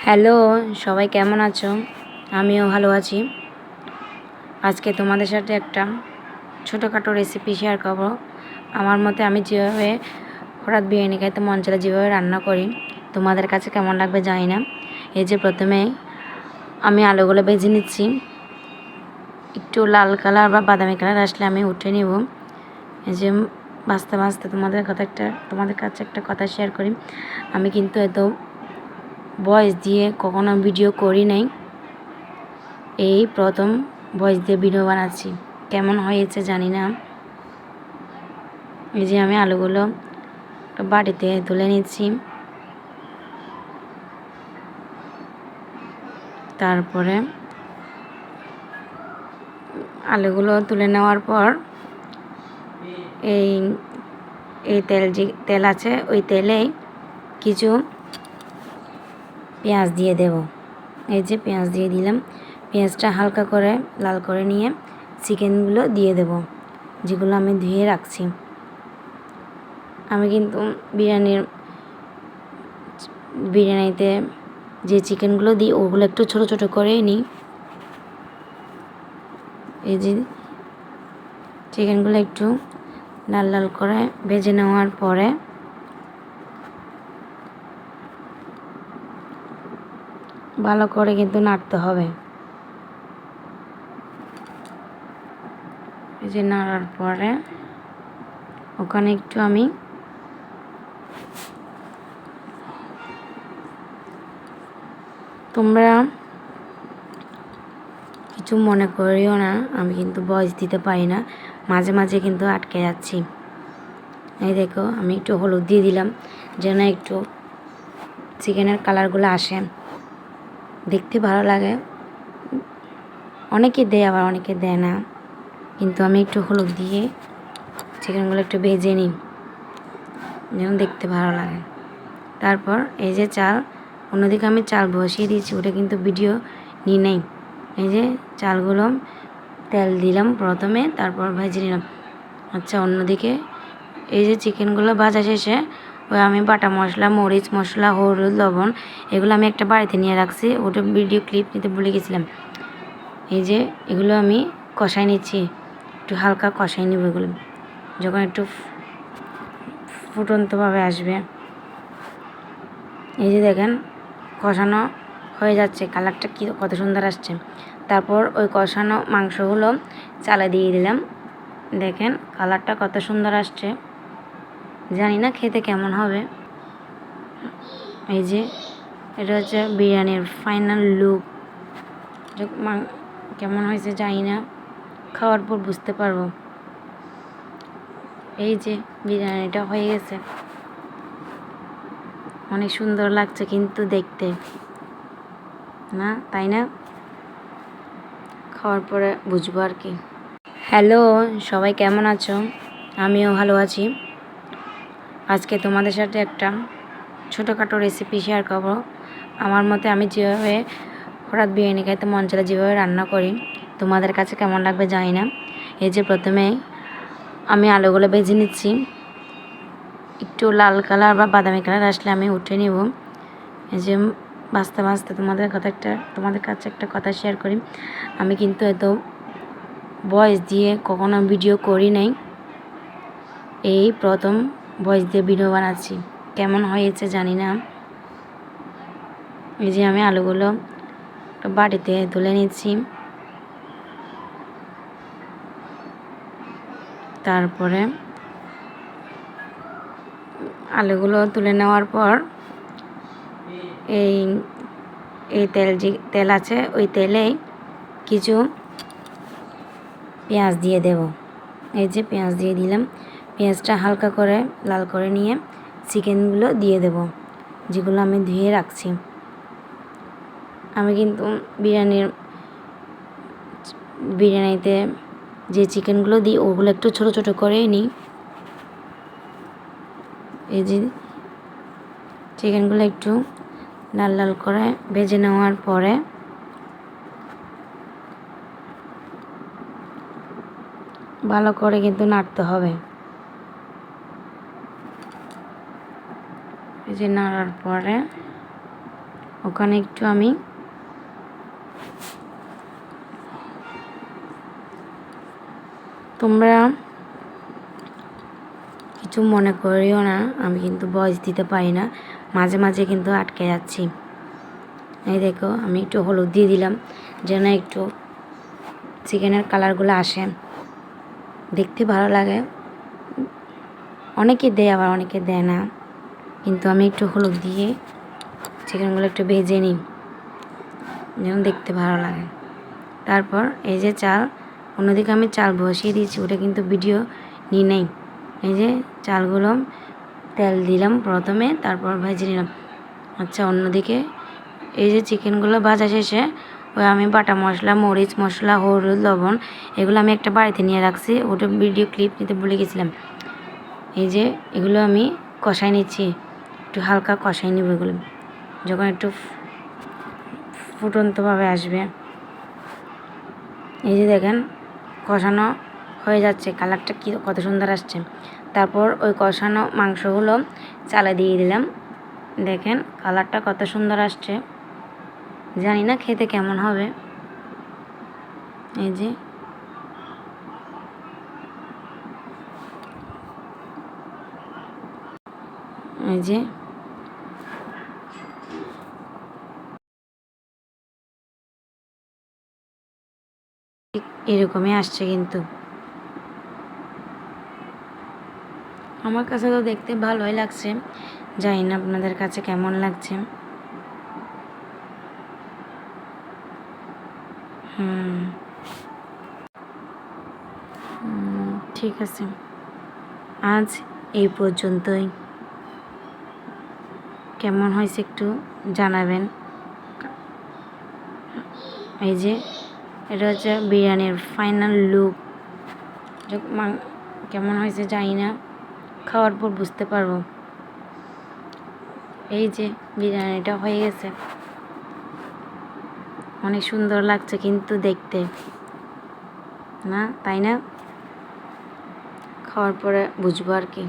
Hello, সবাই কেমন আছো? আমিও ভালো আছি। আজকে তোমাদের সাথে একটা ছোটোখাটো রেসিপি শেয়ার করব। আমার মতে আমি যেভাবে হঠাৎ বিরিয়ানি খাইতে মন চাইলে যেভাবে রান্না করি, তোমাদের কাছে কেমন লাগবে জানি না। এই যে প্রথমে আমি আলুগুলো ভেজে নিচ্ছি। একটু লাল কালার বা বাদামি কালার আসলে আমি উঠে নিব। এই যে ভাজতে ভাজতে তোমাদের কাছে একটা কথা শেয়ার করি। আমি কিন্তু এত ভয়েস দিয়ে কখনো ভিডিও করি নাই, এই প্রথম ভয়েস দিয়ে ভিডিও বানাচ্ছি। কেমন হয়েছে জানি না। এই যে আমি আলুগুলো বাটিতে তুলে নিচ্ছি। তারপরে আলুগুলো তুলে নেওয়ার পর এই এই তেল আছে, ওই তেলেই কিছু পেঁয়াজ দিয়ে দেব। এই যে পেঁয়াজ দিয়ে দিলাম। পেঁয়াজটা হালকা করে লাল করে নিয়ে চিকেনগুলো দিয়ে দেব, যেগুলো আমি ধুয়ে রাখছি। আমি কিন্তু বিরিয়ানিতে যে চিকেনগুলো দিই ওগুলো একটু ছোট ছোট করে নিই। এই যে চিকেনগুলো একটু লাল লাল করে ভেজে নেওয়ার পরে ভালো করে কিন্তু নাড়তে হবে। এই যে নাড়ার পরে ওখানে একটু আমি তোমরা কিছু মনে করিও না, আমি কিন্তু ভয়েস দিতে পারি না, মাঝে মাঝে কিন্তু আটকে যাচ্ছি। এই দেখো আমি একটু হলুদ দিয়ে দিলাম যেন একটু চিকেনের কালারগুলো আসে, দেখতে ভালো লাগে। অনেকে দেয় আবার অনেকে দেয় না, কিন্তু আমি একটু হলুদ দিয়ে চিকেনগুলো একটু ভেজে নিই যেন দেখতে ভালো লাগে। তারপর এই যে চাল, অন্যদিকে আমি চাল বসিয়ে দিয়েছি, ওটা কিন্তু ভিডিও নিই নাই। এই যে চালগুলো তেল দিলাম প্রথমে, তারপর ভেজে নিলাম। আচ্ছা, অন্যদিকে এই যে চিকেনগুলো ভাজা শেষে ওই আমি বাটা মশলা, মরিচ মশলা, হলুদ, লবণ এগুলো আমি একটা বাড়িতে নিয়ে রাখছি, ওটা ভিডিও ক্লিপ নিতে ভুলে গেছিলাম। এই যে এগুলো আমি কষাই নিচ্ছি, একটু হালকা কষাই নেব। এগুলো যখন একটু ফুটন্তভাবে আসবে, এই যে দেখেন কষানো হয়ে যাচ্ছে, কালারটা কত সুন্দর আসছে। তারপর ওই কষানো মাংসগুলো চালে দিয়ে দিলাম। দেখেন কালারটা কত সুন্দর আসছে, জানি না খেতে কেমন হবে। এই যে এটা হচ্ছে বিরিয়ানির ফাইনাল লুক। কেমন হয়েছে জানি না, খাওয়ার পর বুঝতে পারবো। এই যে বিরিয়ানিটা হয়ে গেছে, অনেক সুন্দর লাগছে কিন্তু দেখতে, না তাই না? খাওয়ার পরে বুঝবো আর কি। হ্যালো, সবাই কেমন আছো? আমিও ভালো আছি। আজকে তোমাদের সাথে একটা ছোটোখাটো রেসিপি শেয়ার করব। আমার মতে আমি যেভাবে হঠাৎ বিরিয়ানি খাইতে মন চাইলে যেভাবে রান্না করি, তোমাদের কাছে কেমন লাগবে জানি না। এই যে প্রথমে আমি আলুগুলো ভেজে নিচ্ছি। একটু লাল কালার বা বাদামি কালার আসলে আমি উঠে নিব। এই যে ভাজতে ভাজতে তোমাদের কাছে একটা কথা শেয়ার করি। আমি কিন্তু এত ভয়েস দিয়ে কখনো ভিডিও করি নাই, এই প্রথম ভয়েস দিয়ে ভিডিও বানাচ্ছি। কেমন হয়েছে জানি না। এই যে আমি আলুগুলো বাটিতে তুলে নিচ্ছি। তারপরে আলুগুলো তুলে নেওয়ার পর এই এই তেল আছে, ওই তেলেই কিছু পেঁয়াজ দিয়ে দেব। এই যে পেঁয়াজ দিয়ে দিলাম। পেঁয়াজটা হালকা করে লাল করে নিয়ে চিকেনগুলো দিয়ে দেব, যেগুলো আমি ধুয়ে রাখছি। আমি কিন্তু বিরিয়ানিতে যে চিকেনগুলো দিই ওগুলো একটু ছোট ছোট করেই নিই। এই যে চিকেনগুলো একটু লাল লাল করে ভেজে নেওয়ার পরে ভালো করে কিন্তু নাড়তে হবে। এই যে নাড়ার পরে ওখানে একটু আমি তোমরা কিছু মনে করিও না, আমি কিন্তু ভয়েস দিতে পারি না, মাঝে মাঝে কিন্তু আটকে যাচ্ছি। এই দেখো আমি একটু হলুদ দিয়ে দিলাম যেন একটু চিকেনের কালারগুলো আসে, দেখতে ভালো লাগে। অনেকে দেয় আবার অনেকে দেয় না, কিন্তু আমি একটু হলুদ দিয়ে চিকেনগুলো একটু ভেজে নিই যেন দেখতে ভালো লাগে। তারপর এই যে চাল, অন্যদিকে আমি চাল বসিয়ে দিয়েছি, ওটা কিন্তু ভিডিও নিই নেই। এই যে চালগুলো তেল দিলাম প্রথমে, তারপর ভেজে নিলাম। আচ্ছা, অন্যদিকে এই যে চিকেনগুলো ভাজা শেষে ওই আমি বাটা মশলা, মরিচ মশলা, হলুদ, লবণ এগুলো আমি একটা বাড়িতে নিয়ে রাখছি, ওটা ভিডিও ক্লিপ নিতে ভুলে গেছিলাম। এই যে এগুলো আমি কষাই নিচ্ছি, একটু হালকা কষাই নিব। এগুলো যখন একটু ফুটন্তভাবে আসবে, এই যে দেখেন কষানো হয়ে যাচ্ছে, কালারটা কি কত সুন্দর আসছে। তারপর ওই কষানো মাংসগুলো চালে দিয়ে দিলাম, দেখেন কালারটা কত সুন্দর আসছে। জানি না খেতে কেমন হবে। এই যে এই যে এরকমই আসছে, কিন্তু আমার কাছে তো দেখতে ভালোই লাগছে, জানি না আপনাদের কাছে কেমন লাগছে। ঠিক আছে, আজ এই পর্যন্তই। কেমন হয়েছে একটু জানাবেন। এই যে এটা হচ্ছে বিরিয়ানির ফাইনাল লুক। কেমন হয়েছে জানি না, খাওয়ার পর বুঝতে পারবো। এই যে বিরিয়ানিটা হয়ে গেছে, অনেক সুন্দর লাগছে কিন্তু দেখতে, না তাই না? খাওয়ার পরে বুঝবো আর কি।